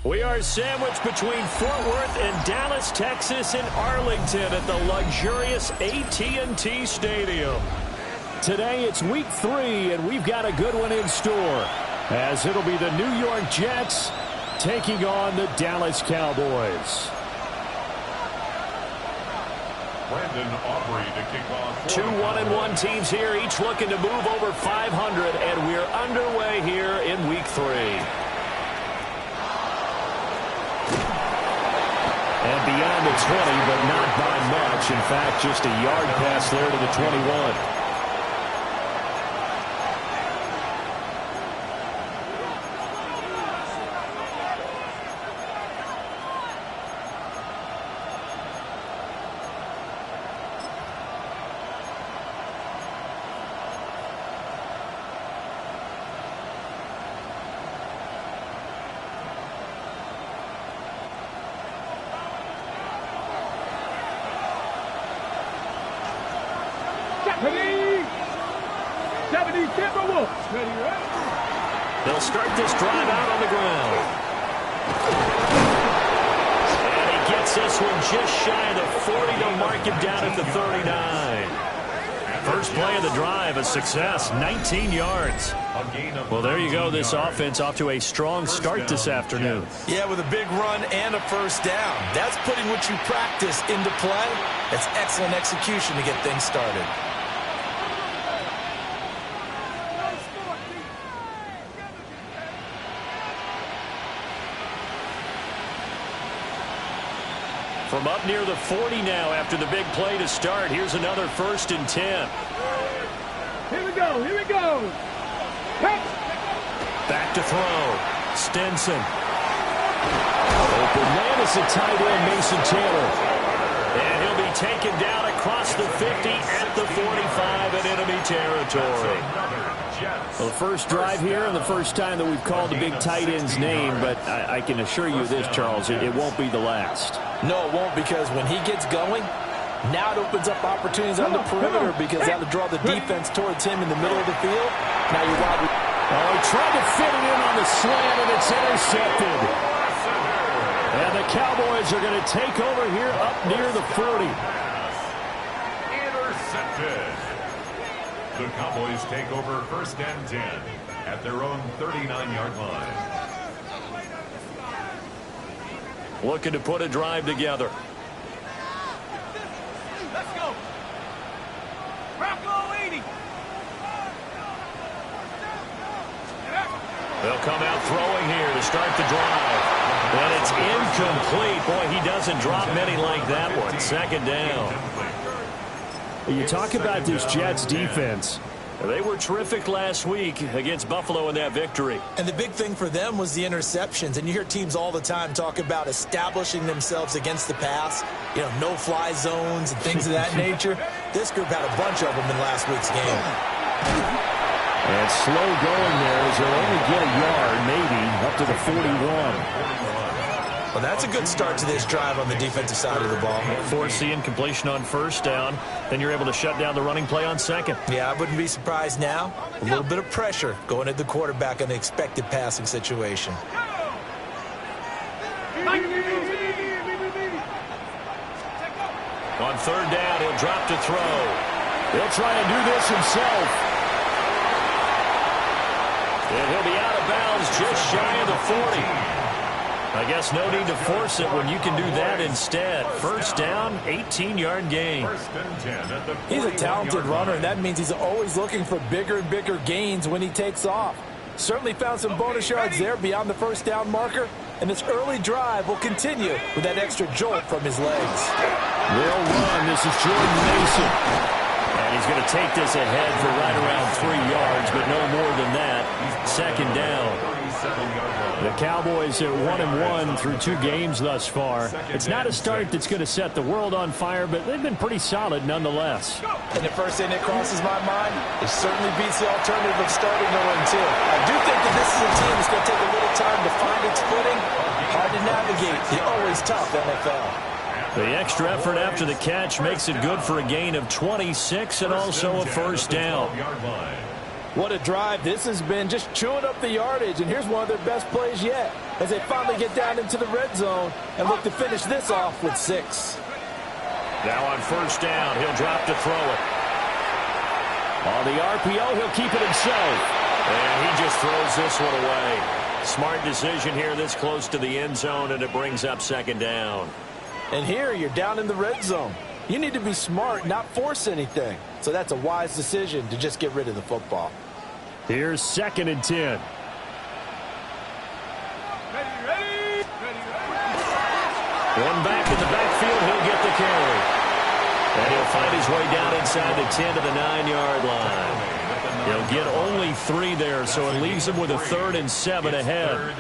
We are sandwiched between Fort Worth and Dallas, Texas, and Arlington at the luxurious AT&T Stadium. Today it's week 3, and we've got a good one in store, as it'll be the New York Jets taking on the Dallas Cowboys. Brandon Aubrey to kick off. Two 1-1 teams here, each looking to move over 500, and we're underway here in week 3. And beyond the 20, but not by much. In fact, just a yard pass there to the 21. They'll start this drive out on the ground. And he gets this one just shy of the 40 to mark him down at the 39. First play of the drive, a success, 19 yards. Well, there you go. This offense off to a strong start this afternoon. Yeah, with a big run and a first down. That's putting what you practice into play. That's excellent execution to get things started. From up near the 40 now after the big play to start. Here's another 1st and 10. Here we go. Here we go. Back to throw. Stinson. Open man is the tight end, Mason Taylor. And he'll be taken down across the 50 at the 45 in enemy territory. Well, the first drive here and the first time that we've called the big tight end's name, but I can assure you this, Charles, it won't be the last. No, it won't, because when he gets going, now it opens up opportunities on the perimeter because that'll draw the defense towards him in the middle of the field. Now you're wide. Oh, he tried to fit it in on the slant, and it's intercepted. And the Cowboys are going to take over here up near the 40. Intercepted. The Cowboys take over 1st and 10 at their own 39-yard line. Looking to put a drive together. Let's go. Rocco 80. They'll come out throwing here to start the drive. And it's incomplete. Boy, he doesn't drop many like that one. 2nd down. You talk about this Jets defense. They were terrific last week against Buffalo in that victory. And the big thing for them was the interceptions. And you hear teams all the time talk about establishing themselves against the pass. You know, no-fly zones and things of that nature. This group had a bunch of them in last week's game. And slow going there as they'll only get a yard, maybe, up to the 41. Well, that's a good start to this drive on the defensive side of the ball. Force the incompletion on 1st down. Then you're able to shut down the running play on 2nd. Yeah, I wouldn't be surprised now. A little bit of pressure going at the quarterback in the expected passing situation. On 3rd down, he'll drop to throw. He'll try and do this himself. And he'll be out of bounds just shy of the 40. I guess no need to force it when you can do that instead. 1st down, 18-yard gain. He's a talented runner, and that means he's always looking for bigger and bigger gains when he takes off. Certainly found some bonus yards there beyond the 1st down marker, and this early drive will continue with that extra jolt from his legs. They'll run. This is Jordan Mason. he's going to take this ahead for right around 3 yards, but no more than that. Second down. The Cowboys are 1-1 through 2 games thus far. It's not a start that's going to set the world on fire, but they've been pretty solid nonetheless. And the first thing that crosses my mind, it certainly beats the alternative of starting 0-2. I do think that this is a team that's going to take a little time to find its footing. Hard to navigate the always tough NFL. The extra effort after the catch makes it good for a gain of 26 and also a first down. What a drive this has been, just chewing up the yardage, and here's one of their best plays yet as they finally get down into the red zone and look to finish this off with 6. Now on first down, he'll drop to throw it. On the RPO, he'll keep it himself. And he just throws this one away. Smart decision here this close to the end zone, and it brings up second down. And here you're down in the red zone. You need to be smart, not force anything. So that's a wise decision to just get rid of the football. Here's 2nd and 10. One back in the backfield, he'll get the carry. And he'll find his way down inside the 10 to the 9-yard line. He'll get only 3 there, so it leaves him with a 3rd and 7 ahead.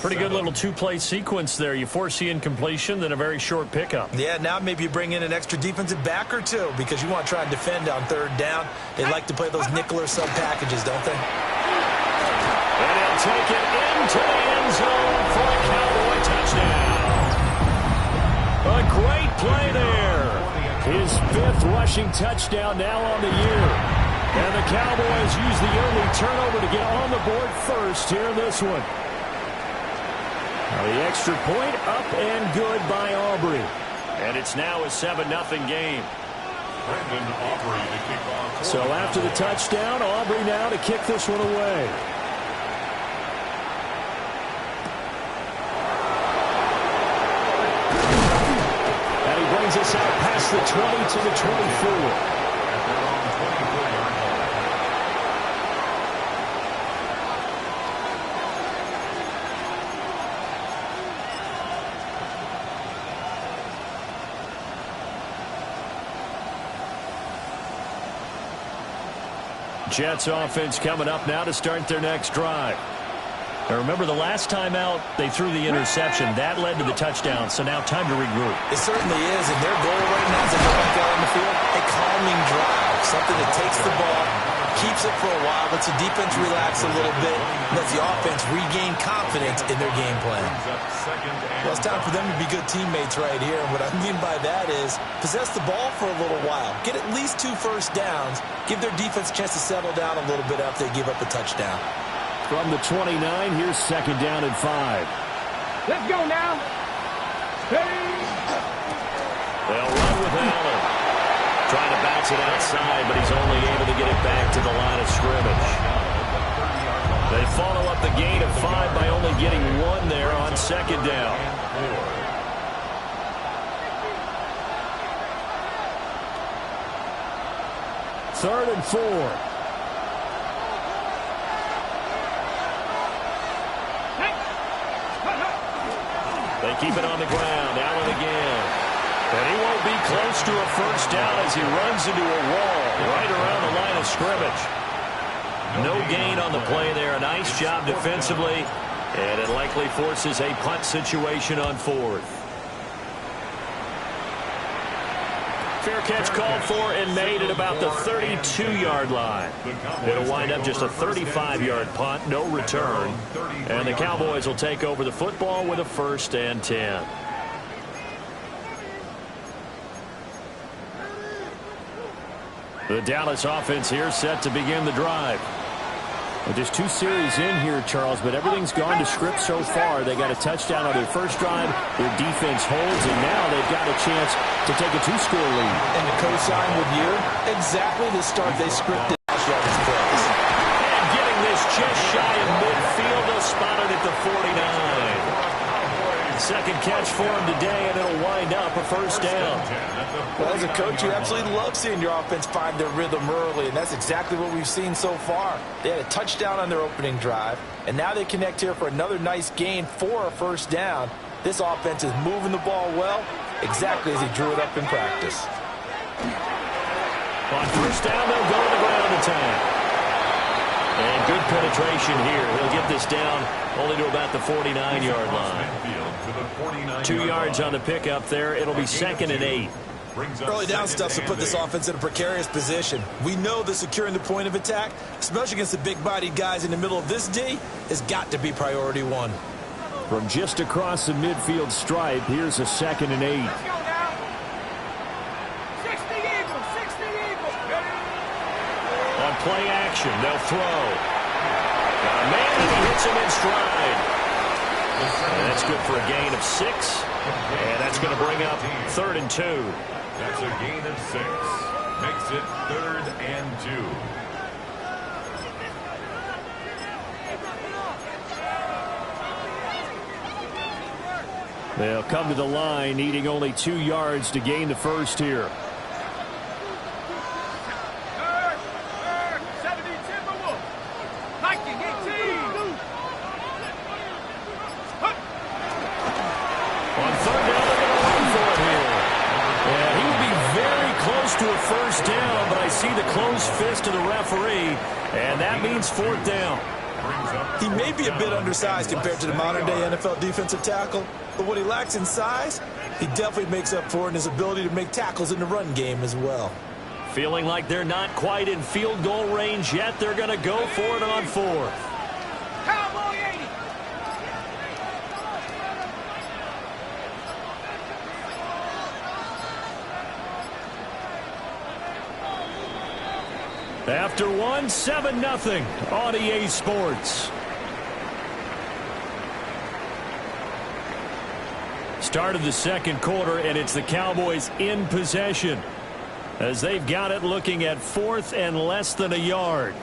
Pretty good little 2-play sequence there. You force the incompletion, then a very short pickup. Yeah, now maybe you bring in an extra defensive back or 2 because you want to try and defend on 3rd down. They like to play those nickel or sub packages, don't they? And he'll take it into the end zone for a Cowboy touchdown. A great play there. His 5th rushing touchdown now on the year. And the Cowboys use the early turnover to get on the board first here in this one. Now the extra point up and good by Aubrey. And it's now a 7-0 game. So after the touchdown, Aubrey now to kick this one away. And he brings us out past the 20 to the 24. Jets offense coming up now to start their next drive. Now remember, the last time out, they threw the interception. That led to the touchdown, so now time to regroup. It certainly is, and their goal right now as they go back out on the field, a calming drive, something that takes the ball, keeps it for a while, lets the defense relax a little bit, lets the offense regain confidence in their game plan. Well, it's time for them to be good teammates right here, and what I mean by that is possess the ball for a little while, get at least 2 first downs, give their defense a chance to settle down a little bit after they give up a touchdown. From the 29, here's 2nd down and 5. Let's go now. Hey. They'll run with Allen. Trying to bounce it outside, but he's only able to get it back to the line of scrimmage. They follow up the gain of 5 by only getting 1 there on 2nd down. Third and 4. They keep it on the ground. Allen again. And he won't be close to a first down as he runs into a wall right around the line of scrimmage. No gain on the play there. A nice job defensively. And it likely forces a punt situation on 4th. Fair catch called for and made at about the 32-yard line. It'll wind up just a 35-yard punt, no return. And the Cowboys will take over the football with a 1st and 10. The Dallas offense here set to begin the drive. Well, just 2 series in here, Charles, but everything's gone to script so far. They got a touchdown on their first drive. Their defense holds, and now they've got a chance to take a 2-score lead. And to co-sign with you, exactly the start they scripted. And getting this just shy of midfield, they'll spot it at the 49. Second catch for him today, and it'll wind up a first down. Well, as a coach, you absolutely love seeing your offense find their rhythm early, and that's exactly what we've seen so far. They had a touchdown on their opening drive, and now they connect here for another nice gain for a first down. This offense is moving the ball well, exactly as he drew it up in practice. On first down, they'll go to the ground attack. And good penetration here. He'll get this down only to about the 49-yard line. 2 yards on the pickup there. It'll be 2nd and 8. Early down stuff to put this offense in a precarious position. We know that securing the point of attack, especially against the big-bodied guys in the middle of this D, has got to be priority one. From just across the midfield stripe, here's a 2nd and 8. On play action, they'll throw. Man, he hits him in stride. And that's good for a gain of 6. And that's going to bring up 3rd and 2. That's a gain of 6. Makes it 3rd and 2. They'll come to the line, needing only 2 yards to gain the first here. On 3rd down, they're going to run for it here. And he will be very close to a first down, but I see the closed fist of the referee, and that means 4th down. He may be a bit undersized compared to the modern-day NFL defensive tackle, but what he lacks in size, he definitely makes up for in his ability to make tackles in the run game as well. Feeling like they're not quite in field goal range yet, they're going to go for it on 4th. Cowboy 80. After 1, 7-0 on EA Sports. Start of the second quarter, and it's the Cowboys in possession as they've got it looking at 4th and less than a yard.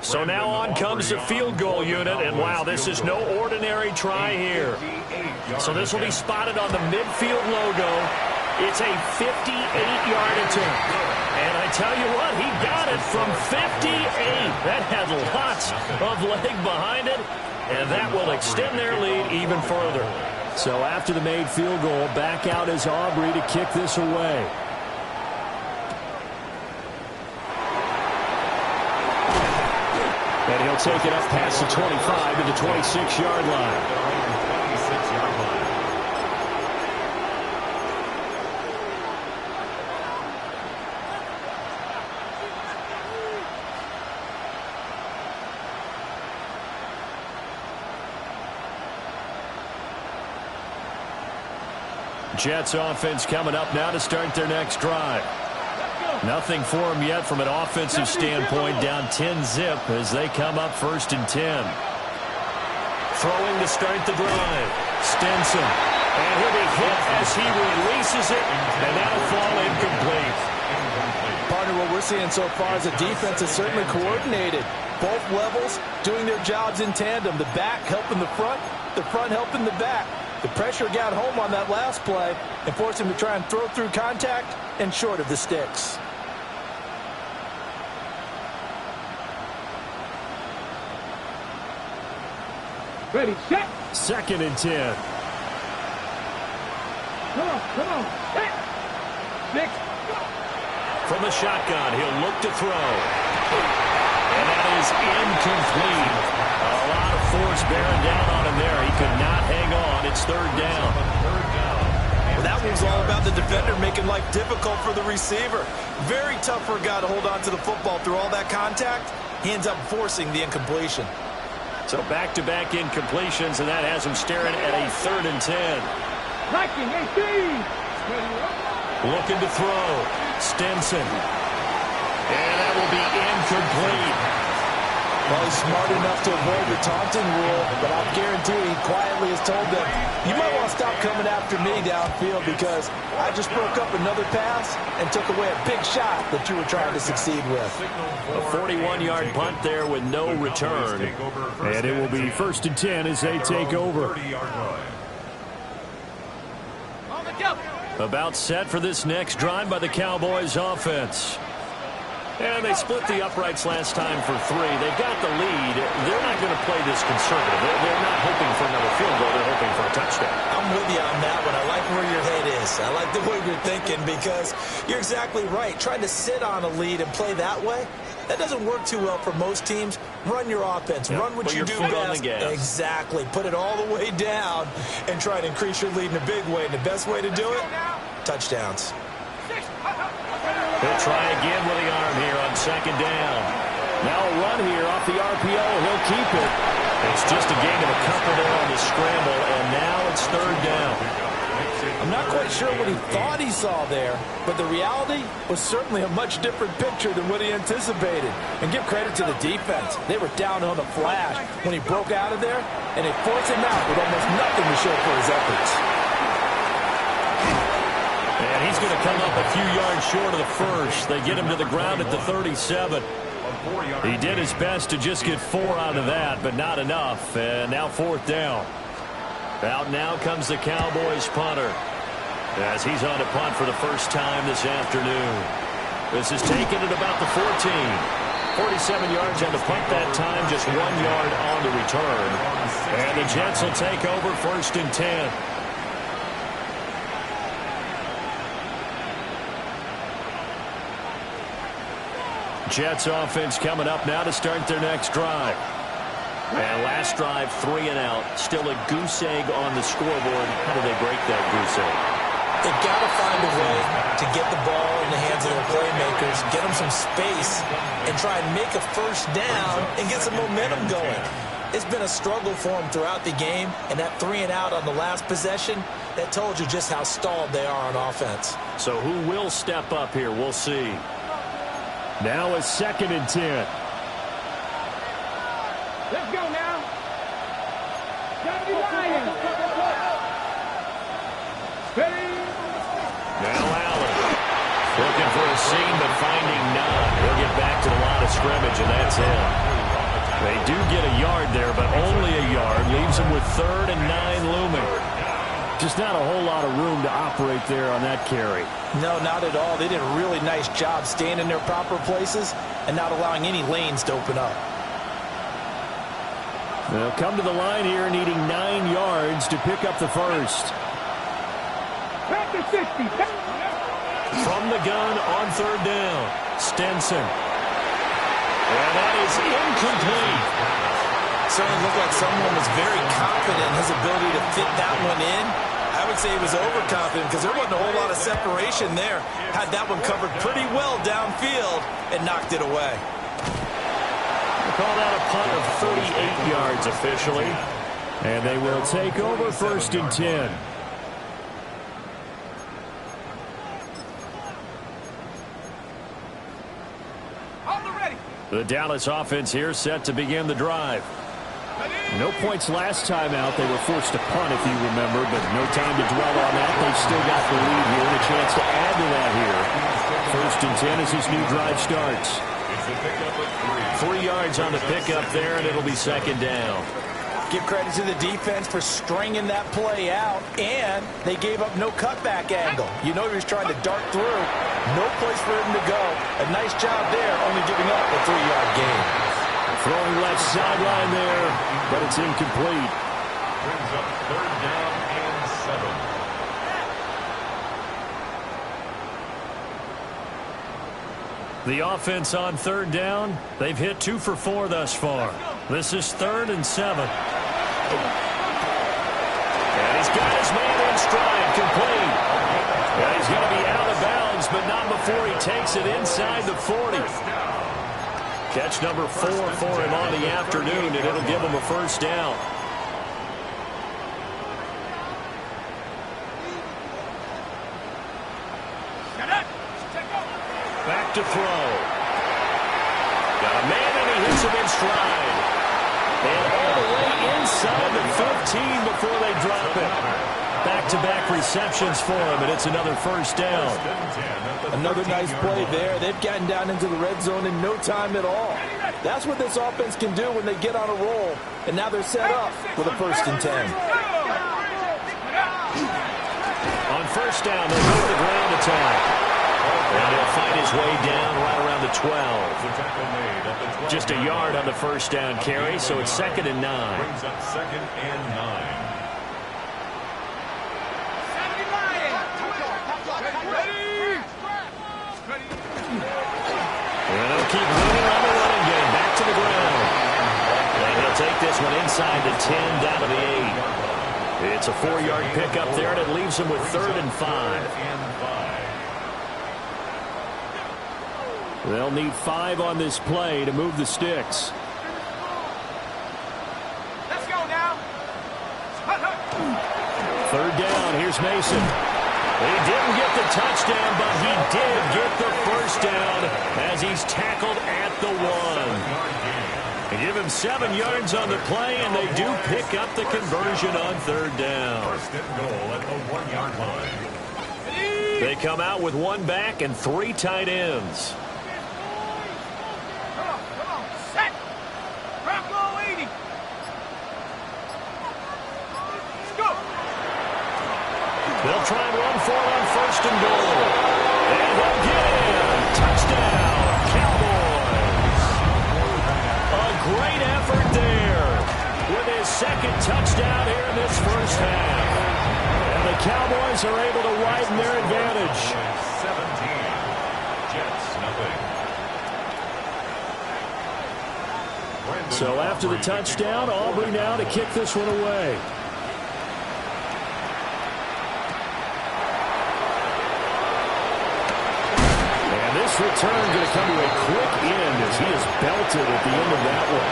So now on comes the field goal unit, and wow, this is no ordinary try here. So this will be spotted on the midfield logo. It's a 58-yard attempt. And I tell you what, he got it from 58. That had lots of leg behind it, and that will extend their lead even further. So after the made field goal, back out is Aubrey to kick this away. And he'll take it up past the 25 to the 26-yard line. Jets offense coming up now to start their next drive. Nothing for them yet from an offensive standpoint, down 10-zip as they come up 1st and 10. Throwing to start the drive. Stinson. And he'll be hit as he releases it, and that'll fall incomplete. Partner, what we're seeing so far is the defense is certainly coordinated. Both levels doing their jobs in tandem. The back helping the front helping the back. The pressure got home on that last play and forced him to try and throw through contact and short of the sticks. Ready, set. 2nd and 10. Come on. Set. 6. From the shotgun, he'll look to throw. And that is incomplete. A lot of force bearing down on him there. He could not hang on. It's 3rd down. Well, that one's all about the defender making life difficult for the receiver. Very tough for a guy to hold on to the football through all that contact. He ends up forcing the incompletion. So back-to-back incompletions, and that has him staring at a 3rd and 10. Liking 18. Looking to throw. Stinson. And that will be incomplete. Well, he's smart enough to avoid the taunting rule, but I guarantee he quietly has told them, you might want to stop coming after me downfield because I just broke up another pass and took away a big shot that you were trying to succeed with. A 41-yard punt there with no return. And it will be 1st and 10 as they take over. About set for this next drive by the Cowboys offense. And they split the uprights last time for 3. They've got the lead. They're not going to play this conservative. They're not hoping for another field goal. They're hoping for a touchdown. I'm with you on that one. I like where your head is. I like the way you're thinking because you're exactly right. Trying to sit on a lead and play that way, that doesn't work too well for most teams. Run your offense. Yep. Run what Put you your do foot on best. the gas. Exactly. Put it all the way down and try to increase your lead in a big way. And the best way to do it, touchdowns. He'll try again with the arm here on 2nd down. Now a run here off the RPO. He'll keep it. It's just a gain of a couple there on the scramble, and now it's 3rd down. I'm not quite sure what he thought he saw there, but the reality was certainly a much different picture than what he anticipated. And give credit to the defense. They were down on the flash when he broke out of there, and they forced him out with almost nothing to show for his efforts. And he's going to come up a few yards short of the first. They get him to the ground at the 37. He did his best to just get 4 out of that, but not enough. And now 4th down. Out now comes the Cowboys punter as he's on to punt for the first time this afternoon. This is taken at about the 14. 47 yards on the punt that time, just 1 yard on the return. And the Jets will take over 1st and 10. Jets offense coming up now to start their next drive. And last drive, 3 and out. Still a goose egg on the scoreboard. How do they break that goose egg? They've got to find a way to get the ball in the hands of their playmakers, get them some space, and try and make a first down and get some momentum going. It's been a struggle for them throughout the game, and that 3 and out on the last possession, that told you just how stalled they are on offense. So who will step up here? We'll see. Now it's 2nd and 10. Let's go now. Gotta be lying. Ready? Now Allen. Looking for a seam, but finding none. He'll get back to the line of scrimmage, and that's it. They do get a yard there, but only a yard. Leaves them with 3rd and 9 looming. Just not a whole lot of room to operate there on that carry. No, not at all. They did a really nice job staying in their proper places and not allowing any lanes to open up. They'll come to the line here needing 9 yards to pick up the first. Back to 60. From the gun on 3rd down. Stenson. And that is incomplete. Certainly looked like someone was very confident in his ability to fit that one in. I would say he was overconfident because there wasn't a whole lot of separation there. Had that one covered pretty well downfield and knocked it away. Called out a punt of 38 yards officially. And they will take over 1st and 10. The Dallas offense here set to begin the drive. No points last time out. They were forced to punt, if you remember, but no time to dwell on that. They've still got the lead here and a chance to add to that here. 1st and 10 as this new drive starts. 3 yards on the pickup there, and it'll be 2nd down. Give credit to the defense for stringing that play out, and they gave up no cutback angle. You know he was trying to dart through. No place for him to go. A nice job there, only giving up a 3-yard gain. Throwing left sideline there, but it's incomplete. Brings up 3rd down and 7. The offense on 3rd down, they've hit 2 for 4 thus far. This is 3rd and 7. And he's got his man in stride, complete. And he's going to be out of bounds, but not before he takes it inside the 40. Catch number 4 for him on the afternoon, and it'll give him a first down. Back to throw. Got a man, and he hits him in stride. And all the way inside the 15 before they drop it. Back-to-back receptions for him, and it's another first down. Another nice play there. They've gotten down into the red zone in no time at all. That's what this offense can do when they get on a roll. And now they're set up with a 1st and 10. On 1st down, they'll go to the ground attack. And he'll fight his way down right around the 12. Just a yard on the first down carry, so it's 2nd and 9. Brings up 2nd and 9. And they'll keep moving on the running game. Back to the ground. And he'll take this one inside the 10, down to the 8. It's a 4-yard pickup there, and it leaves him with 3rd and 5. They'll need 5 on this play to move the sticks. Let's go now. 3rd down. Here's Mason. He didn't get the touchdown, but he did get the first down as he's tackled at the 1. They give him 7 yards on the play, and they do pick up the conversion on 3rd down. First and goal at the 1-yard line. They come out with 1 back and 3 tight ends. Come on, set. Bronco 80. Let's go. They'll try and run for it on 1st and goal. And they'll get in. Touchdown, Cowboys. A great effort there with his 2nd touchdown here in this first half. And the Cowboys are able to widen their advantage. 17. Jets, nothing. So after the touchdown, Aubrey now to kick this one away. This return going to come to a quick end as he is belted at the end of that one.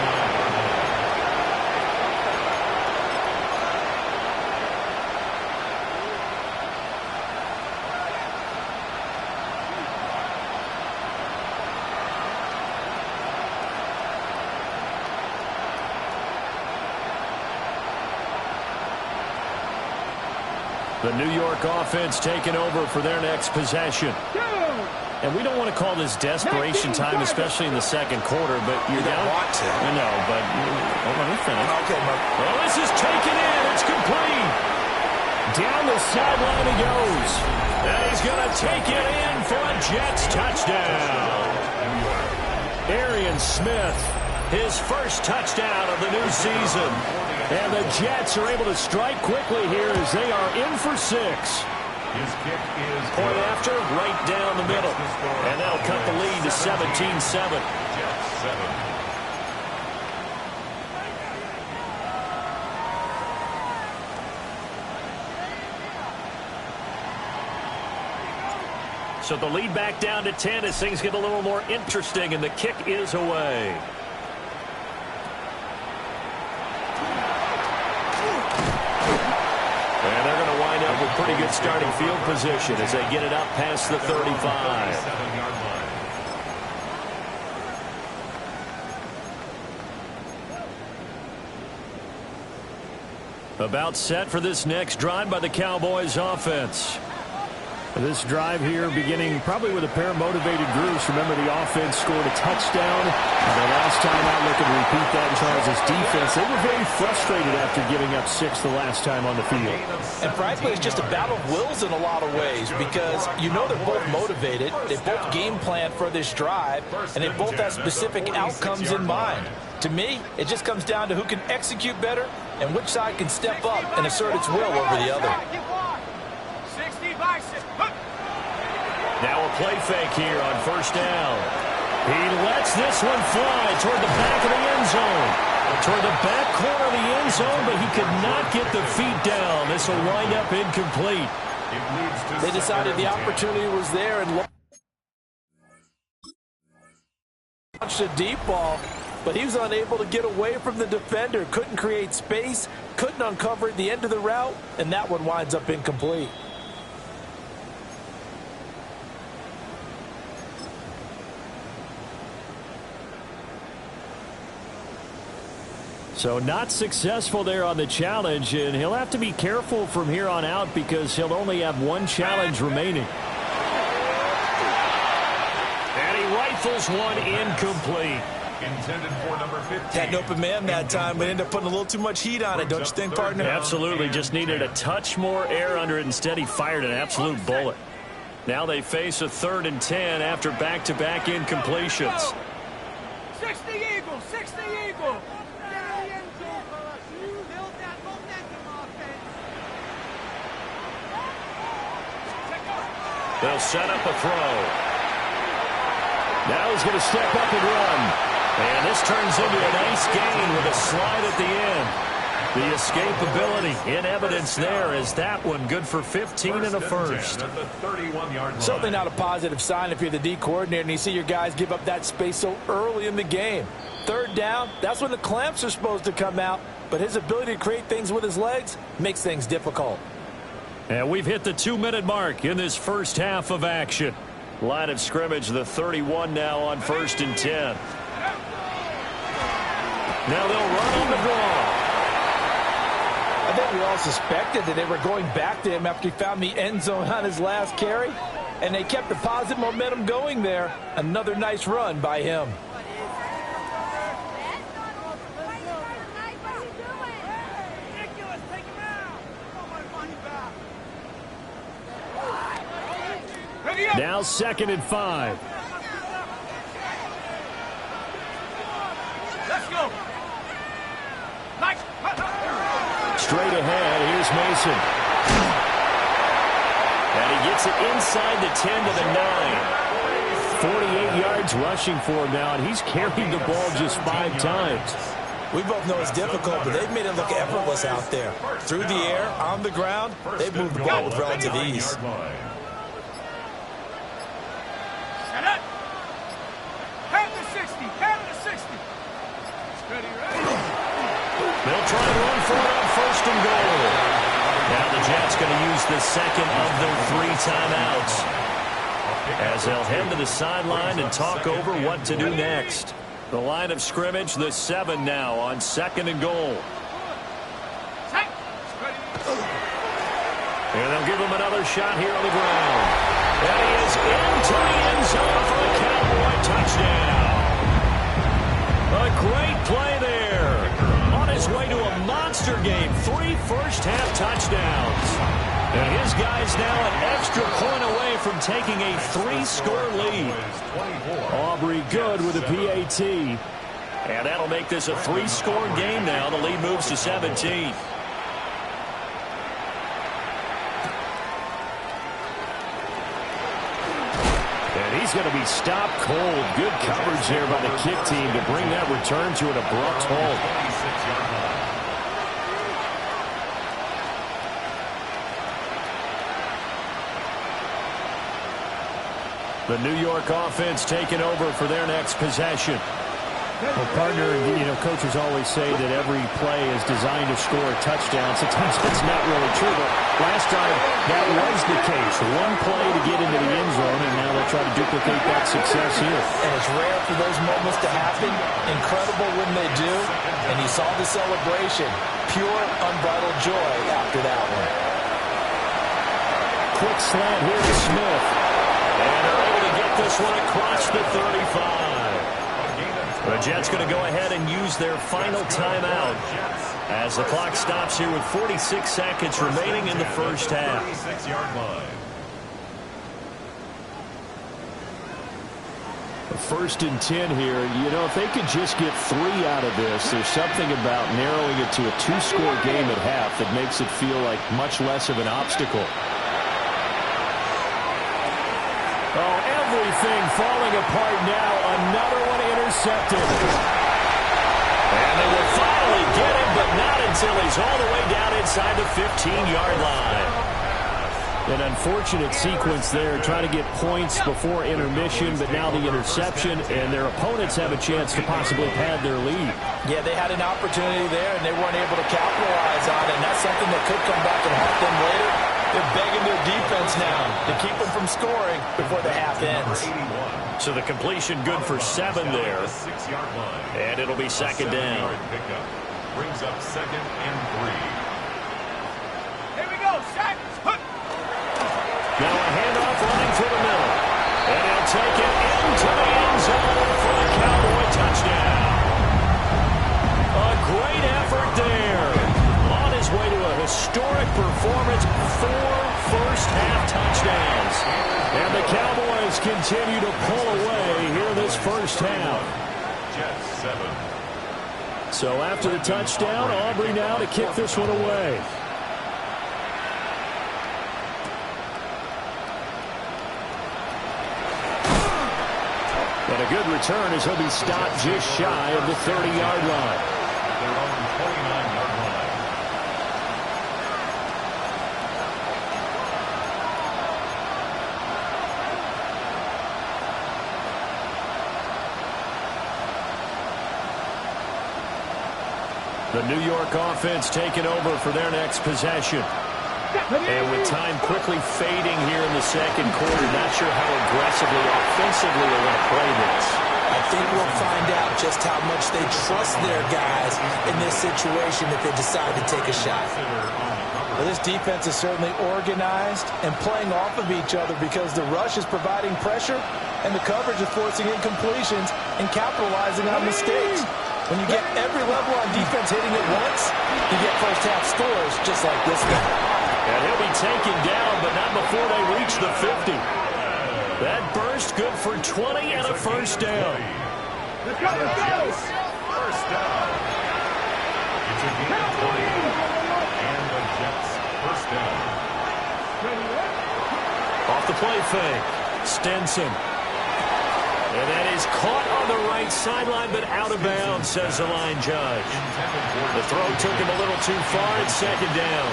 The New York offense taking over for their next possession. And we don't want to call this desperation time, especially in the 2nd quarter, but you're down. Want to. I know, but let me finish. Okay, Mark. Well, this is taken in. It's complete. Down the sideline he goes. And he's going to take it in for a Jets touchdown. Arian Smith, his first touchdown of the new season. And the Jets are able to strike quickly here as they are in for 6. His kick is Point after, right down the middle. And that'll cut the lead to 17-7. Jets 7. So the lead back down to 10 as things get a little more interesting, and the kick is away. And they're going to wind up with pretty good starting field position as they get it up past the 35. 7-yard line. About set for this next drive by the Cowboys offense. This drive here beginning probably with a pair of motivated groups. Remember, the offense scored a touchdown. And the last time out, looking to repeat that in Charles' defense. They were very frustrated after giving up 6 the last time on the field. And frankly, it's just a battle of wills in a lot of ways because you know they're both motivated. They both game plan for this drive, and they both have specific outcomes in mind. To me, it just comes down to who can execute better and which side can step up and assert its will over the other. Now a play fake here on 1st down. He lets this one fly toward the back of the end zone. Toward the back corner of the end zone, but he could not get the feet down. This will wind up incomplete. They decided the opportunity was there and launched a deep ball, but he was unable to get away from the defender. Couldn't create space, couldn't uncover at the end of the route, and that one winds up incomplete. So not successful there on the challenge, and he'll have to be careful from here on out because he'll only have 1 challenge remaining. And he rifles one incomplete. Intended for number 15. Had an open man that time, but ended up putting a little too much heat on it, don't you think, partner? Absolutely. Just needed a touch more air under it. Instead, he fired an absolute bullet. Now they face a 3rd and 10 after back-to-back incompletions. 60 Eagle, 60 Eagle. They'll set up a throw. Now he's going to step up and run. And this turns into a nice gain with a slide at the end. The escapability in evidence there as that one good for 15 and a first. Certainly not a positive sign if you're the D coordinator and you see your guys give up that space so early in the game. 3rd down, that's when the clamps are supposed to come out. But his ability to create things with his legs makes things difficult. And we've hit the 2-minute mark in this first half of action. Line of scrimmage, the 31 now on 1st and 10. Now they'll run on the draw. I think we all suspected that they were going back to him after he found the end zone on his last carry. And they kept the positive momentum going there. Another nice run by him. Now 2nd and 5. Let's go. Nice. Straight ahead, here's Mason. And he gets it inside the 10 to the 9. 48 yards rushing for him now, and he's carried the ball just 5 times. We both know it's difficult, but they've made it look effortless out there. Through the air, on the ground, they've moved the ball with relative ease. They'll try to run for it on 1st and goal. Now the Jets going to use the second of their 3 timeouts as they'll head to the sideline and talk over what to do next. The line of scrimmage, the 7 now on 2nd and goal. And they'll give him another shot here on the ground. And he is into the end zone for a Cowboy touchdown. A great play there. On his way to a monster game. 3 first-half touchdowns. And his guy's now an extra point away from taking a 3-score lead. Aubrey good with a PAT. And that'll make this a 3-score game now. The lead moves to 17. He's going to be stopped cold. Good coverage there by the kick team to bring that return to an abrupt halt. The New York offense taking over for their next possession. Well, partner, coaches always say that every play is designed to score a touchdown. Sometimes that's not really true, but last time that was the case. One play to get into the end zone, and now they'll try to duplicate that success here. And it's rare for those moments to happen. Incredible when they do. And you saw the celebration. Pure, unbridled joy after that one. Quick slant here to Smith. And they're able to get this one across the 35. The Jets going to go ahead and use their final timeout as the clock stops here with 46 seconds remaining in the first half. 36-yard line. First and 10 here. If they could just get 3 out of this, there's something about narrowing it to a 2-score game at half that makes it feel like much less of an obstacle. Oh, everything falling apart now. Another one intercepted. And they will finally get him, but not until he's all the way down inside the 15-yard line. An unfortunate sequence there, trying to get points before intermission, but now the interception, and their opponents have a chance to possibly pad their lead. Yeah, they had an opportunity there, and they weren't able to capitalize on it, and that's something that could come back and haunt them later. They're begging their defense now to keep them from scoring before the half ends. So the completion good for 7 there. And it'll be second down. Brings up 2nd and 3. Here we go, sack. Now a handoff running through the middle. And he'll take it into the end zone for a Cowboy touchdown. A great effort there. On his way to a historic performance, 4 first-half touchdowns. Cowboys continue to pull away here in this first half. Jets 7. So after the touchdown, Aubrey now to kick this one away. And a good return as he'll be stopped just shy of the 30-yard line. Their own 29-yard line. The New York offense taking over for their next possession. And with time quickly fading here in the second quarter, not sure how aggressively, offensively they want to play this. I think we'll find out just how much they trust their guys in this situation if they decide to take a shot. Well, this defense is certainly organized and playing off of each other because the rush is providing pressure and the coverage is forcing incompletions and capitalizing on mistakes. When you get every level on defense hitting at once, you get first-half scores just like this one. And he'll be taken down, but not before they reach the 50. That burst good for 20 and a first down. Let's go, let's go! First down. It's a gain of 20. And the Jets first down. Off the play fake. Stenson. And that is caught on the right sideline, but out of bounds, says the line judge. The throw took him a little too far. It's second down.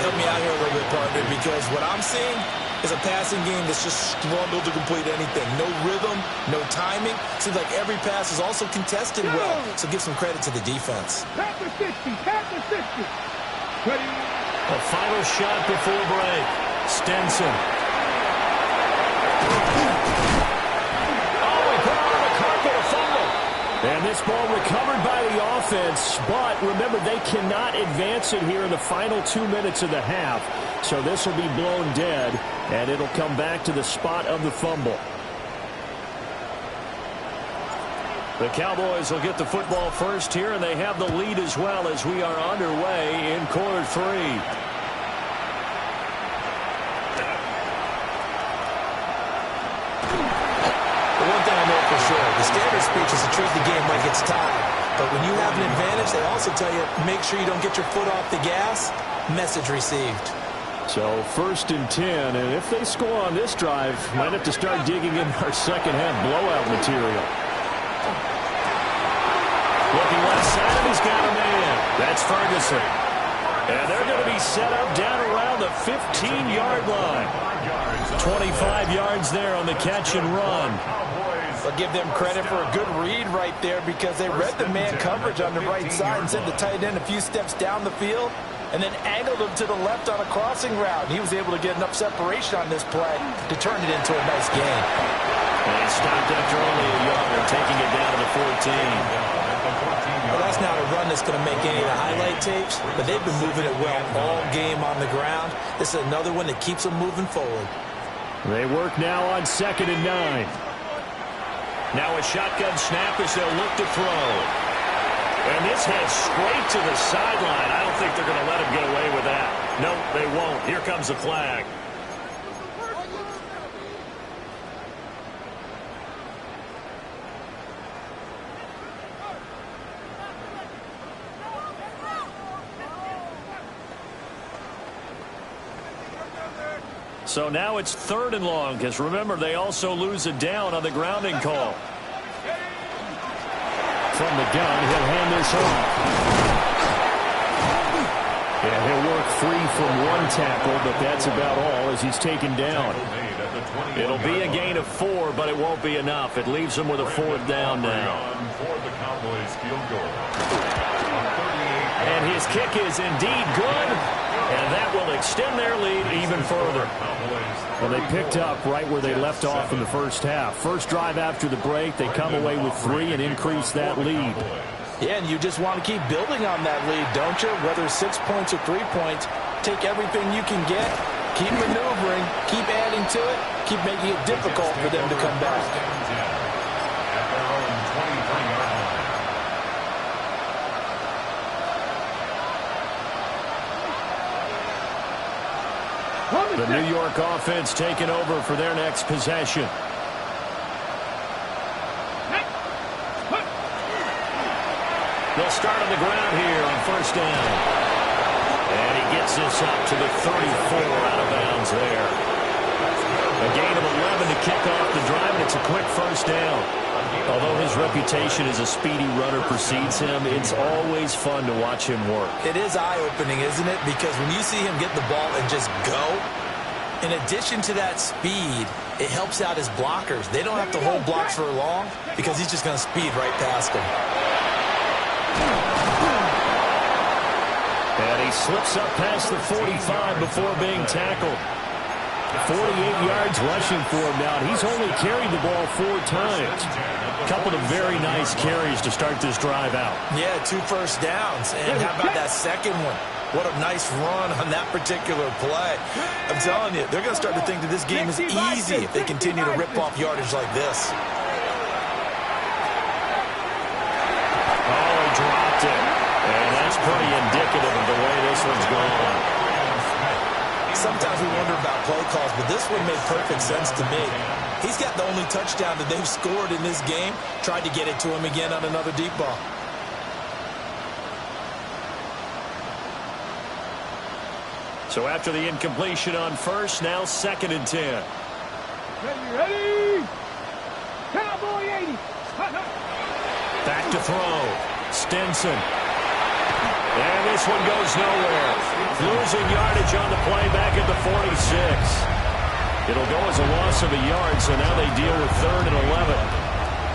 Help me out here a little bit, partner, because what I'm seeing is a passing game that's just struggled to complete anything. No rhythm, no timing. Seems like every pass is also contested well, so give some credit to the defense. Tap the 60, tap the 60. Ready? A final shot before break. Stenson. Oh, he put on the carpet, a fumble. And this ball recovered by the offense, but remember, they cannot advance it here in the final 2 minutes of the half. So this will be blown dead, and it'll come back to the spot of the fumble. The Cowboys will get the football first here, and they have the lead as well as we are underway in quarter three. One thing I know for sure, the standard speech is to treat the game like it's tied. But when you have an advantage, they also tell you, make sure you don't get your foot off the gas. Message received. So first and 10, and if they score on this drive, might have to start digging in our second half blowout material. Looking left side, he's got a man. That's Ferguson. And they're going to be set up down around the 15-yard line. 25 yards there on the catch and run. I'll give them credit for a good read right there because they read the man coverage on the right side and sent the tight end a few steps down the field and then angled him to the left on a crossing route. And he was able to get enough separation on this play to turn it into a nice gain. And he stopped after only a yard, taking it down to the 14. Well, that's not a run that's going to make any of the highlight tapes, but they've been moving it well all game on the ground. This is another one that keeps them moving forward. They work now on 2nd and 9. Now a shotgun snap as they'll look to throw. And this heads straight to the sideline. I don't think they're going to let him get away with that. No, they won't. Here comes the flag. So now it's 3rd and long, because remember, they also lose a down on the grounding call. From the gun, he'll hand this off. And he'll work free from one tackle, but that's about all as he's taken down. It'll be a gain of 4, but it won't be enough. It leaves them with a 4th down now. And his kick is indeed good. And that will extend their lead even further. Well, they picked up right where they left off in the first half. First drive after the break, they come away with 3 and increase that lead. Yeah, and you just want to keep building on that lead, don't you? Whether it's 6 points or 3 points, take everything you can get, keep maneuvering, keep adding to it, keep making it difficult for them to come back. The New York offense taking over for their next possession. They'll start on the ground here on first down. And he gets this up to the 34 out of bounds there. A gain of 11 to kick off the drive, and it's a quick first down. Although his reputation as a speedy runner precedes him, it's always fun to watch him work. It is eye-opening, isn't it? Because when you see him get the ball and just go, in addition to that speed, it helps out his blockers. They don't have to hold blocks for long because he's just going to speed right past them. And he slips up past the 45 before being tackled. 48 yards rushing for him now. He's only carried the ball 4 times. A couple of very nice carries to start this drive out. Yeah, 2 first downs. And how about that second one? What a nice run on that particular play. I'm telling you, they're going to start to think that this game is easy if they continue to rip off yardage like this. Oh, he dropped it. And that's pretty indicative of the way this one's going. Sometimes we wonder about play calls, but this one made perfect sense to me. He's got the only touchdown that they've scored in this game. Tried to get it to him again on another deep ball. So after the incompletion on first, now 2nd and 10. Ready? Cowboy 80. Back to throw. Stinson. And this one goes nowhere. Losing yardage on the play back at the 46. It'll go as a loss of a yard, so now they deal with 3rd and 11.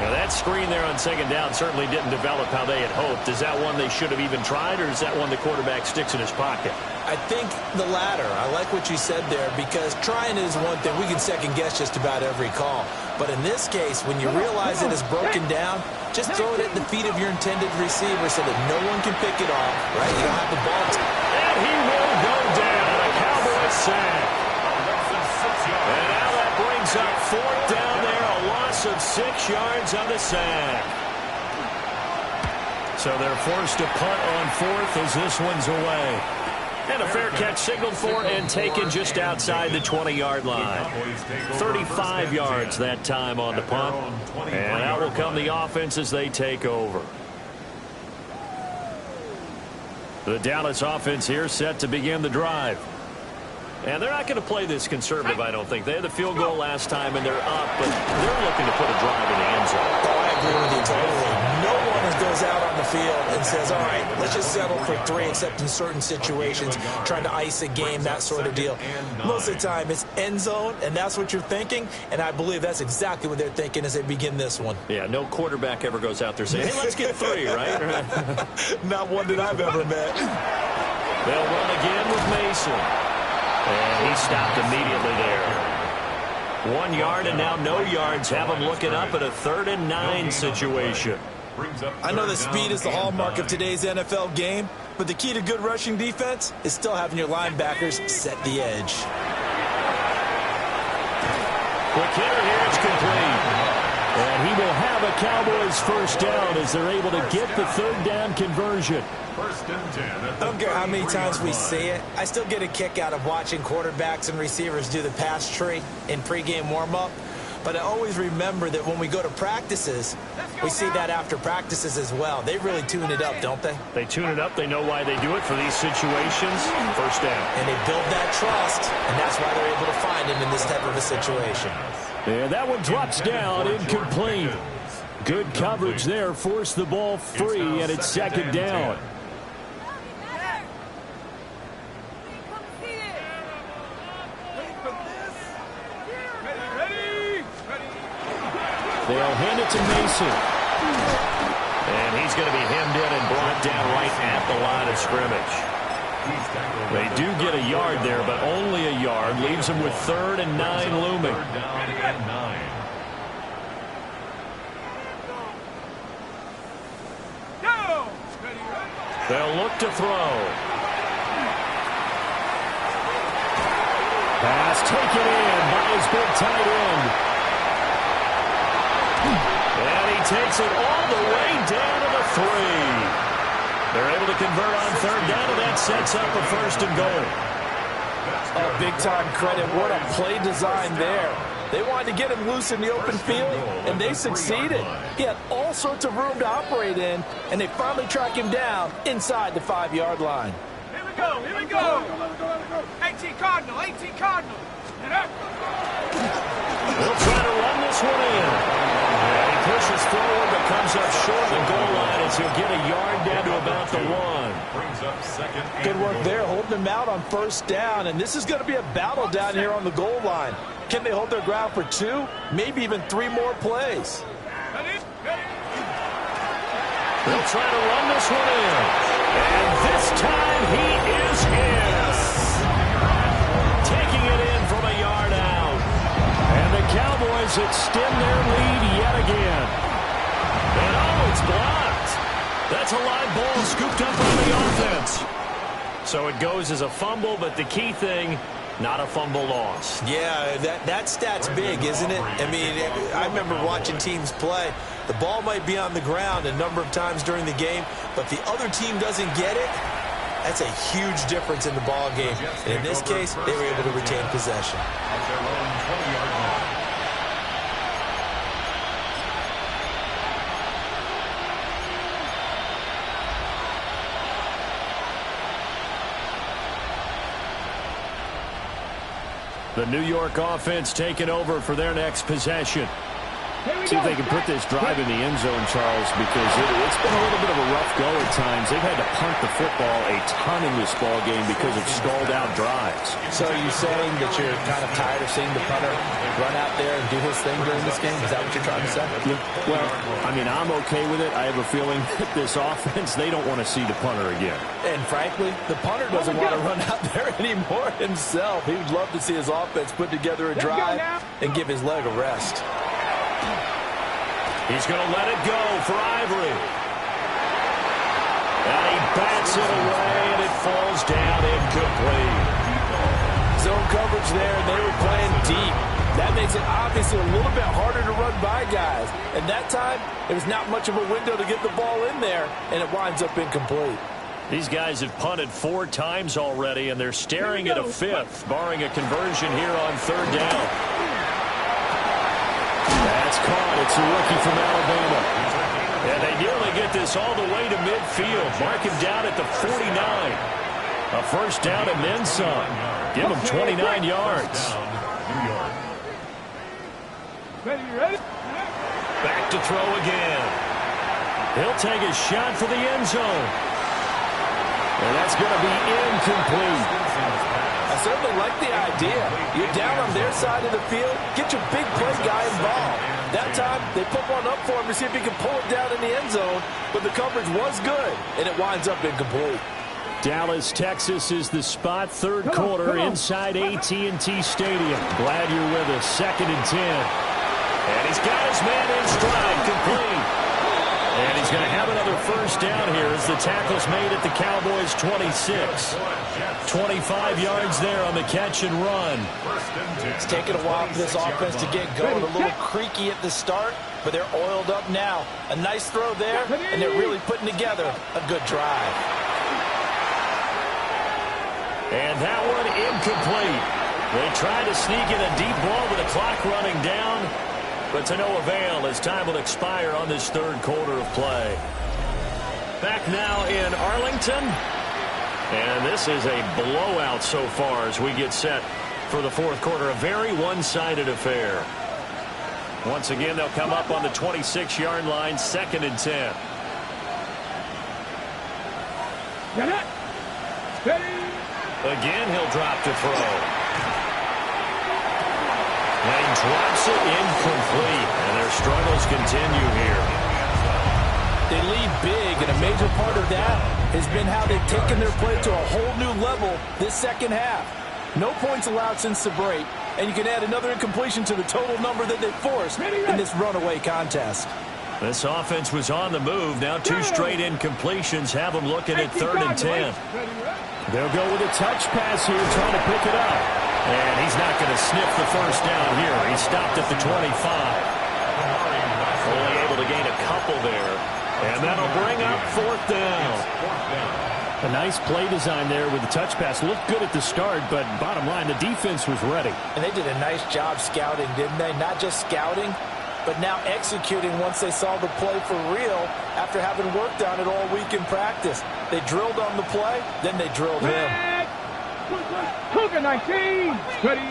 Now that screen there on 2nd down certainly didn't develop how they had hoped. Is that one they should have even tried, or is that one the quarterback sticks in his pocket? I think the latter. I like what you said there, because trying is one thing. We can second guess just about every call. But in this case, when you realize it is broken down, just throw it at the feet of your intended receiver so that no one can pick it off, right? You don't have the ball. And he will go down. A Cowboys sack. And now that brings up 4th down there. A loss of 6 yards on the sack. So they're forced to punt on 4th as this one's away. And a fair catch signaled for and taken just outside the 20-yard line. 35 yards that time on the punt. And out will come the offense as they take over. The Dallas offense here set to begin the drive. And they're not going to play this conservative, I don't think. They had the field goal last time, and they're up, but they're looking to put a drive in the end zone. Oh, I agree with you totally. No one goes out on the field and says, all right, let's just settle for 3, except in certain situations, trying to ice a game, that sort of deal. Most of the time, it's end zone, and that's what you're thinking, and I believe that's exactly what they're thinking as they begin this one. Yeah, no quarterback ever goes out there saying, hey, let's get 3, right? Not one that I've ever met. They'll run again with Mason. And he stopped immediately there. 1 yard and now no yards. Have him looking up at a 3rd and 9 situation. I know that speed is the hallmark of today's NFL game, but the key to good rushing defense is still having your linebackers set the edge. Quick hitter here, it's complete. And he will have a Cowboys first down as they're able to get the 3rd down conversion. 1st and 10. I don't care how many times we see it. I still get a kick out of watching quarterbacks and receivers do the pass tree in pregame warm-up. But I always remember that when we go to practices, we see that after practices as well. They really tune it up, don't they? They tune it up. They know why they do it for these situations. First down. And they build that trust, and that's why they're able to find him in this type of a situation. And that one drops down, incomplete. Good coverage there. Forced the ball free, and it's 2nd down. They'll hand it to Mason. And he's going to be hemmed in and brought down right at the line of scrimmage. They do get a yard there, but only a yard. Leaves them with 3rd and 9 looming. They'll look to throw. Pass taken in by his big tight end. And he takes it all the way down to the 3. They're able to convert on 3rd down, and that sets up a 1st and goal. Oh, big-time credit. What a play design there. They wanted to get him loose in the open field, and they succeeded. He had all sorts of room to operate in, and they finally track him down inside the 5-yard line. Here we go, here we go. 18 Cardinal, 18 Cardinal. He'll try to run this one in. And he pushes forward, but comes up short of the goal line as he'll get a yard down to about the 1. Good work there, holding him out on first down, and this is going to be a battle down here on the goal line. Can they hold their ground for 2, maybe even 3 more plays? They'll try to run this one in. And this time he is in. Taking it in from a yard out. And the Cowboys extend their lead yet again. And oh, it's blocked. That's a live ball scooped up on the offense. So it goes as a fumble, but the key thing, not a fumble loss. Yeah, that stat's big, isn't it? I mean, I remember watching teams play. The ball might be on the ground a number of times during the game, but the other team doesn't get it. That's a huge difference in the ball game. And in this case, they were able to retain possession. The New York offense taking over for their next possession. See if they can put this drive in the end zone, Charles, because it's been a little bit of a rough go at times. They've had to punt the football a ton in this ball game because of stalled-out drives. So are you saying that you're kind of tired of seeing the punter run out there and do his thing during this game? Is that what you're trying to say? Yeah. Well, I mean, I'm okay with it. I have a feeling that this offense, they don't want to see the punter again. And frankly, the punter doesn't want to run out there anymore himself. He would love to see his offense put together a drive and give his leg a rest. He's going to let it go for Ivory. And he bats it away, and it falls down incomplete. Zone coverage there, and they were playing deep. That makes it obviously a little bit harder to run by guys. And that time, there was not much of a window to get the ball in there, and it winds up incomplete. These guys have punted 4 times already, and they're staring at a 5th, barring a conversion here on 3rd down. That's caught. It's a rookie from Alabama. And they nearly get this all the way to midfield. Mark him down at the 49. A first down and then some. Give him 29 yards. Back to throw again. He'll take a shot for the end zone. And that's going to be incomplete. I certainly like the idea. You're down on their side of the field. Get your big play guy involved. That time, they put one up for him to see if he can pull it down in the end zone, but the coverage was good, and it winds up incomplete. Dallas, Texas is the spot. 3rd quarter inside AT&T Stadium. Glad you're with us. 2nd and 10. And he's got his man in stride, complete. And he's going to have another first down here as the tackle's made at the Cowboys' 26. 25 yards there on the catch and run. It's taken a while for this offense to get going. A little creaky at the start, but they're oiled up now. A nice throw there, and they're really putting together a good drive. And that one incomplete. They tried to sneak in a deep ball with the clock running down, but to no avail as time will expire on this 3rd quarter of play. Back now in Arlington. And this is a blowout so far as we get set for the 4th quarter. A very one-sided affair. Once again, they'll come up on the 26-yard line, 2nd and 10. Again, he'll drop to throw. And he drops it incomplete. And their struggles continue here. They lead big, and a major part of that has been how they've taken their play to a whole new level this 2nd half. No points allowed since the break, and you can add another incompletion to the total number that they forced in this runaway contest. This offense was on the move. Now 2 straight incompletions have them looking at 3rd and 10. They'll go with a touch pass here, trying to pick it up. And he's not going to sniff the first down here. He stopped at the 25. Only able to gain a couple there. And that'll bring up 4th down. A nice play design there with the touch pass. Looked good at the start, but bottom line, the defense was ready. And they did a nice job scouting, didn't they? Not just scouting, but now executing once they saw the play for real after having worked on it all week in practice. They drilled on the play, then they drilled him. Cougar 19. Ready.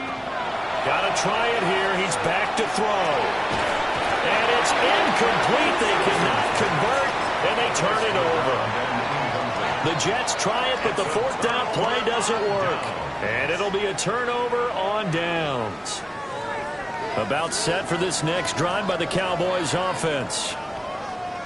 Got to try it here. He's back to throw. And it's incomplete. They cannot convert, and they turn it over. The Jets try it, but the fourth down play doesn't work. And it'll be a turnover on downs. About set for this next drive by the Cowboys offense.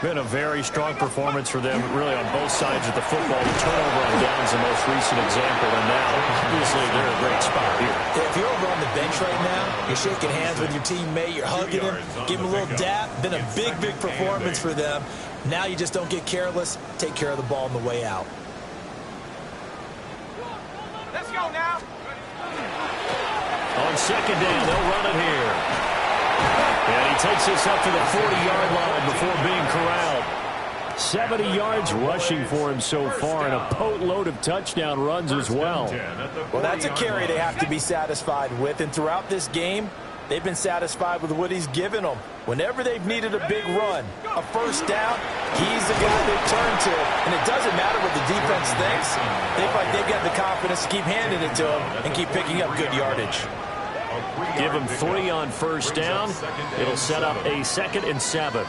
Been a very strong performance for them, really, on both sides of the football. The turnover on downs the most recent example, and now, obviously, they're in a great spot here. If you're over on the bench right now, you're shaking hands with your teammate, you're hugging him, give him a little dap. Been a big, big performance for them. Now you just don't get careless. Take care of the ball on the way out. Let's go now. On second down, they'll run it here. And he takes this up to the 40-yard line before being corralled. 70 yards rushing for him so far, and a boatload of touchdown runs as well. Well, that's a carry they have to be satisfied with, and throughout this game, they've been satisfied with what he's given them. Whenever they've needed a big run, a first down, he's the guy they turn to. And it doesn't matter what the defense thinks. They feel like they've got the confidence to keep handing it to him and keep picking up good yardage. Give him 3 on first down. It'll set up a 2nd and 7.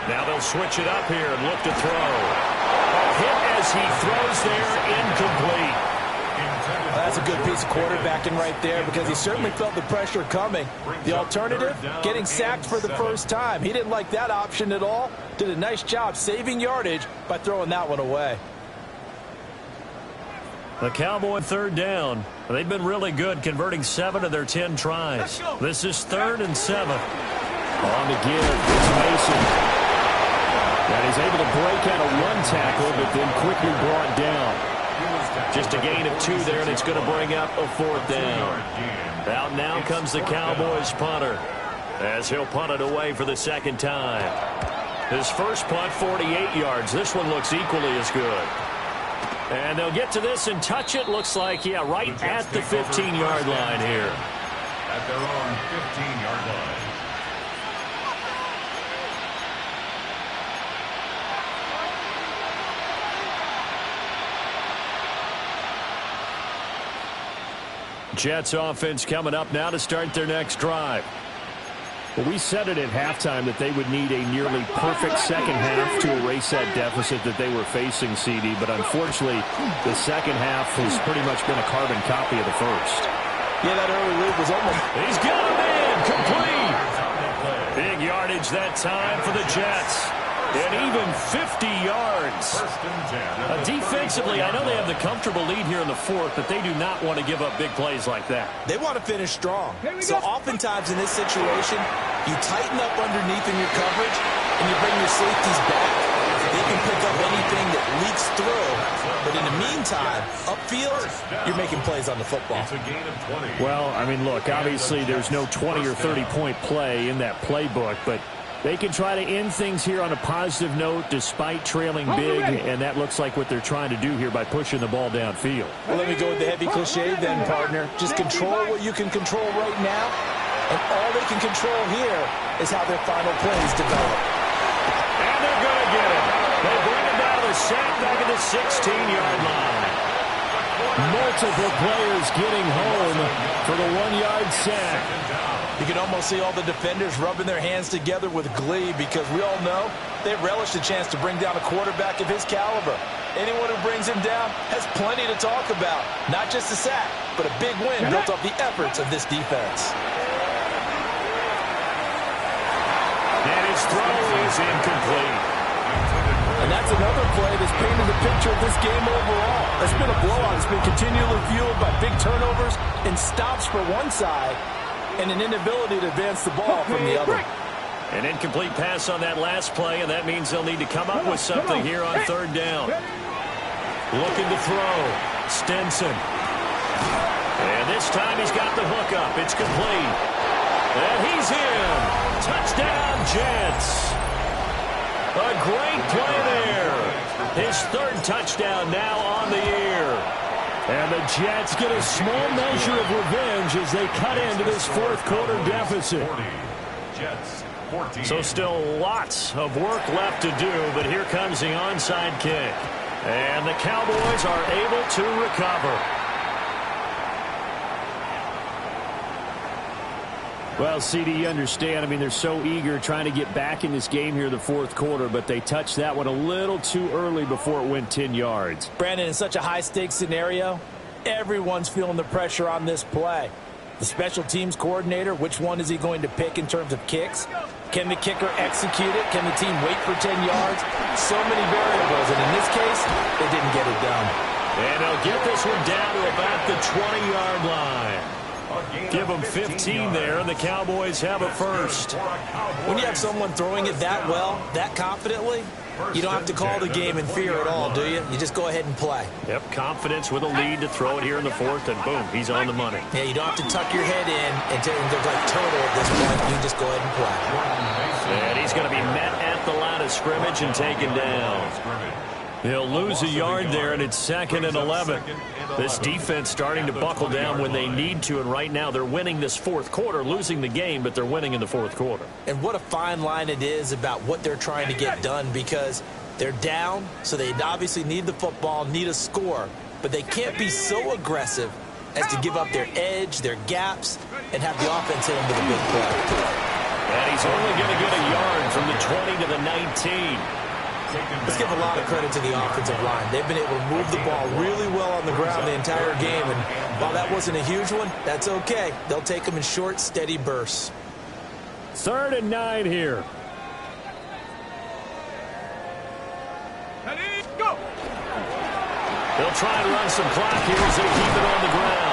Now they'll switch it up here and look to throw. Hit as he throws there, incomplete. That's a good piece of quarterbacking right there because he certainly felt the pressure coming. The alternative, getting sacked for the first time. He didn't like that option at all. Did a nice job saving yardage by throwing that one away. The Cowboy 3rd down. They've been really good, converting 7 of their 10 tries. This is 3rd and 7. On to give. It's Mason. And he's able to break out a run tackle, but then quickly brought down. Just a gain of 2 there, and it's going to bring up a 4th down. Out now comes the Cowboys punter, as he'll punt it away for the 2nd time. His first punt, 48 yards. This one looks equally as good. And they'll get to this and touch it. Looks like, yeah, right at the 15-yard line here. At their own 15-yard line. Jets offense coming up now to start their next drive. Well, we said it at halftime that they would need a nearly perfect second half to erase that deficit that they were facing, CD. But unfortunately, the second half has pretty much been a carbon copy of the first. Yeah, that early lead was almost... He's got him in, complete. Big yardage that time for the Jets. And even 50 yards. Defensively, I know they have the comfortable lead here in the 4th, but they do not want to give up big plays like that. They want to finish strong. So oftentimes in this situation, you tighten up underneath in your coverage, and you bring your safeties back. They can pick up anything that leaks through. But in the meantime, upfield, you're making plays on the football. Well, I mean, look, obviously there's no 20 or 30-point play in that playbook, but they can try to end things here on a positive note despite trailing big, and that looks like what they're trying to do here by pushing the ball downfield. Well, let me go with the heavy cliche then, partner. Just control what you can control right now, and all they can control here is how their final plays develop. And they're going to get it. They bring it down to the sack back at the 16-yard line. Multiple players getting home for the 1-yard sack. You can almost see all the defenders rubbing their hands together with glee because we all know they relish the chance to bring down a quarterback of his caliber. Anyone who brings him down has plenty to talk about. Not just a sack, but a big win built off the efforts of this defense. And his throw is incomplete. And that's another play that's painted the picture of this game overall. It's been a blowout. It's been continually fueled by big turnovers and stops for one side, and an inability to advance the ball from the other. An incomplete pass on that last play, and that means they'll need to come up with something here on 3rd down. Looking to throw. Stinson. And this time he's got the hook up. It's complete. And he's in. Touchdown, Jets. A great play there. His third touchdown now on the year. And the Jets get a small measure of revenge as they cut into this fourth quarter deficit. So still lots of work left to do, but here comes the onside kick. And the Cowboys are able to recover. Well, CD, you understand. I mean, they're so eager trying to get back in this game here in the fourth quarter, but they touched that one a little too early before it went 10 yards. Brandon, in such a high-stakes scenario, everyone's feeling the pressure on this play. The special teams coordinator, which one is he going to pick in terms of kicks? Can the kicker execute it? Can the team wait for 10 yards? So many variables, and in this case, they didn't get it done. And they'll get this one down to about the 20-yard line. Give them 15 there, and the Cowboys have a first. When you have someone throwing it that well, that confidently, you don't have to call the game in fear at all, do you? You just go ahead and play. Yep, confidence with a lead to throw it here in the fourth, and boom, he's on the money. Yeah, you don't have to tuck your head in and look like turtle at this point. You just go ahead and play. And he's going to be met at the line of scrimmage and taken down. They'll lose a yard there, and it's 2nd and 11. This defense starting to buckle down when they need to, and right now they're winning this fourth quarter, losing the game, but they're winning in the fourth quarter. And what a fine line it is about what they're trying to get done, because they're down, so they obviously need the football, need a score, but they can't be so aggressive as to give up their edge, their gaps, and have the offense hit them with a big play. And he's only going to get a yard from the 20 to the 19. Let's give a lot of credit to the offensive line. They've been able to move the ball really well on the ground the entire game, and while that wasn't a huge one, that's okay. They'll take them in short, steady bursts. 3rd and 9 here. Go! They'll try and run some clock here as they keep it on the ground.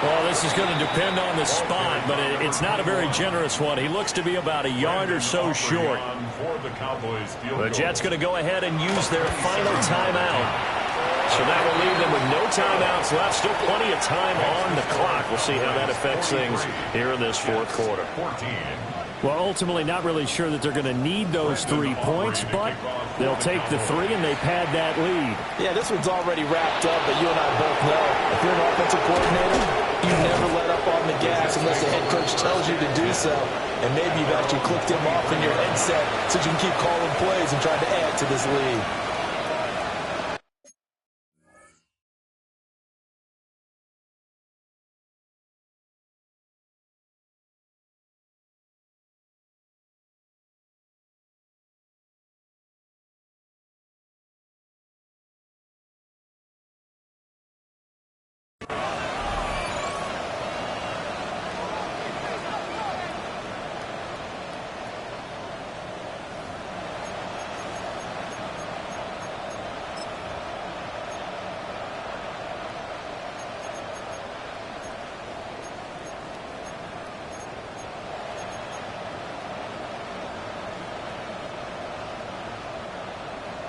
Well, this is going to depend on the spot, but it's not a very generous one. He looks to be about a yard or so short. The Jets going to go ahead and use their final timeout. So that will leave them with no timeouts left. Still plenty of time on the clock. We'll see how that affects things here in this fourth quarter. Well, ultimately not really sure that they're going to need those 3 points, but they'll take the 3 and they pad that lead. Yeah, this one's already wrapped up, but you and I both know if you're an offensive coordinator, you never let up on the gas unless the head coach tells you to do so. And maybe you've actually clicked him off in your headset so you can keep calling plays and trying to add to this lead.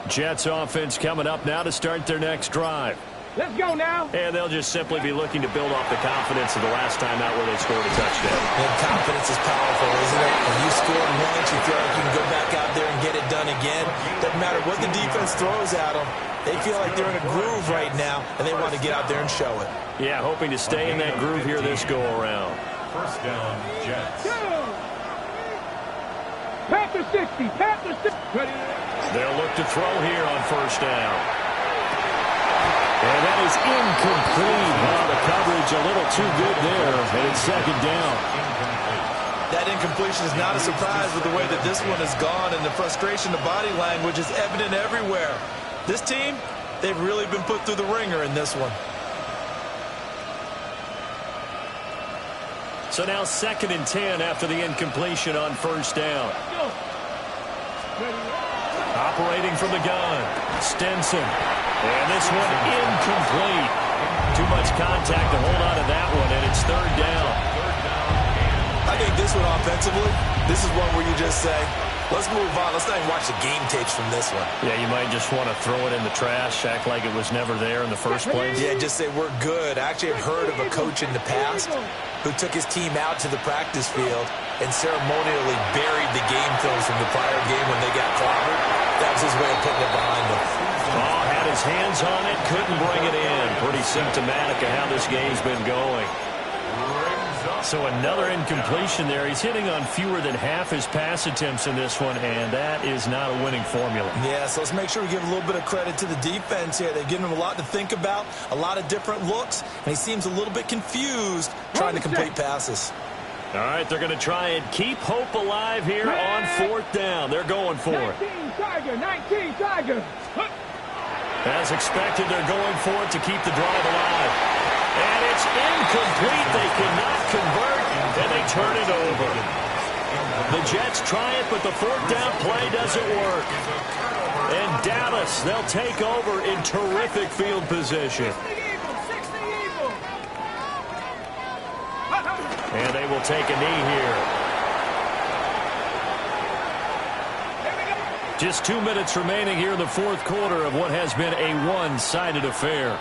Jets offense coming up now to start their next drive. Let's go now. And they'll just simply be looking to build off the confidence of the last time out where they scored a touchdown. And confidence is powerful, isn't it? When you scored once, you feel like you can go back out there and get it done again. Doesn't matter what the defense throws at them. They feel like they're in a groove right now, and they want to get out there and show it. Yeah, hoping to stay in that groove here this go-around. First down, Jets. Panther 60, Panther 60. They'll look to throw here on first down. And that is incomplete. Well, the coverage a little too good there, and it's 2nd down. That incompletion is not a surprise with the way that this one has gone, and the frustration, the body language is evident everywhere. This team, they've really been put through the ringer in this one. So now 2nd and 10 after the incompletion on first down. Operating from the gun, Stinson. And this one incomplete. Too much contact to hold on to that one, and it's 3rd down. I think this one offensively, this is one where you just say, Let's move on. Let's not even watch the game tapes from this one. Yeah, you might just want to throw it in the trash, act like it was never there in the first place. Yeah, just say we're good. I actually have heard of a coach in the past who took his team out to the practice field and ceremonially buried the game films from the prior game when they got clobbered. That was his way of putting it behind them. Oh, had his hands on it, couldn't bring it in. Pretty symptomatic of how this game's been going. So another incompletion there. He's hitting on fewer than half his pass attempts in this one, and that is not a winning formula. Yeah, so let's make sure we give a little bit of credit to the defense here. They've given him a lot to think about, a lot of different looks, and he seems a little bit confused trying to complete passes. All right, they're going to try and keep hope alive here on fourth down. They're going for it. 19 Tiger. As expected, they're going for it to keep the drive alive. And it's incomplete. They cannot convert, and they turn it over. The Jets try it, but the fourth down play doesn't work. And Dallas, they'll take over in terrific field position. And they will take a knee here. Just 2 minutes remaining here in the fourth quarter of what has been a one-sided affair.